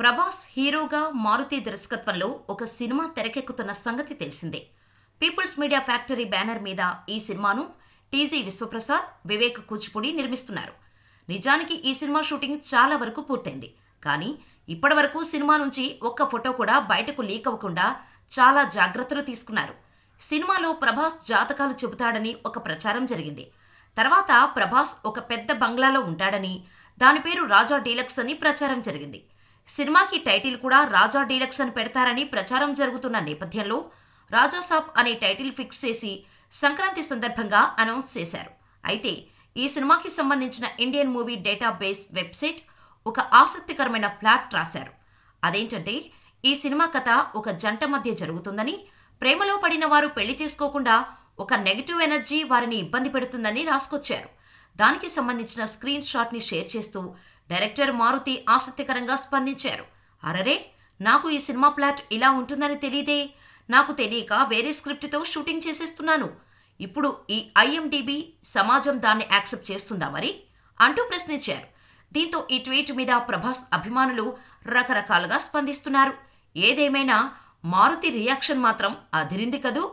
ప్రభాస్ హీరోగా మారుతి దర్శకత్వంలో ఒక సినిమా తెరకెక్కుతున్న సంగతి తెలిసిందే. పీపుల్స్ మీడియా ఫ్యాక్టరీ బ్యానర్ మీద ఈ సినిమాను టీజీ విశ్వప్రసాద్, వివేక్ కూచిపూడి నిర్మిస్తున్నారు. నిజానికి ఈ సినిమా షూటింగ్ చాలా వరకు పూర్తయింది. కానీ ఇప్పటివరకు సినిమా నుంచి ఒక్క ఫోటో కూడా బయటకు లీక్ అవ్వకుండా చాలా జాగ్రత్తలు తీసుకున్నారు. సినిమాలో ప్రభాస్ జాతకాలు చెబుతాడని ఒక ప్రచారం జరిగింది. తర్వాత ప్రభాస్ ఒక పెద్ద బంగ్లాలో ఉంటాడని, దాని పేరు రాజా డీలక్స్ అని ప్రచారం జరిగింది. సినిమాకి టైటిల్ కూడా రాజా డీలక్స్ అని పెడతారని ప్రచారం జరుగుతున్న నేపథ్యంలో రాజాసాబ్ అనే టైటిల్ ఫిక్స్ చేసి సంక్రాంతి సందర్భంగా అనౌన్స్ చేశారు. అయితే ఈ సినిమాకి సంబంధించిన ఇండియన్ మూవీ డేటాబేస్ వెబ్సైట్ ఒక ఆసక్తికరమైన ప్లాట్ రాశారు. అదేంటంటే, ఈ సినిమా కథ ఒక జంట మధ్య జరుగుతుందని, ప్రేమలో పడిన వారు పెళ్లి చేసుకోకుండా ఒక నెగటివ్ ఎనర్జీ వారిని ఇబ్బంది పెడుతుందని రాసుకొచ్చారు. దానికి సంబంధించిన స్క్రీన్ షాట్ని షేర్ చేస్తూ డైరెక్టర్ మారుతి ఆసక్తికరంగా స్పందించారు. అరరే, నాకు ఈ సినిమా ప్లాట్ ఇలా ఉంటుందని తెలీదే, నాకు తెలియక వేరే స్క్రిప్ట్తో షూటింగ్ చేసేస్తున్నాను. ఇప్పుడు ఈ ఐఎండిబి సమాజం దాన్ని యాక్సెప్ట్ చేస్తుందా మరి అంటూ ప్రశ్నించారు. దీంతో ఈ ట్వీట్ మీద ప్రభాస్ అభిమానులు రకరకాలుగా స్పందిస్తున్నారు. ఏదేమైనా మారుతి రియాక్షన్ మాత్రం అదిరింది కదూ.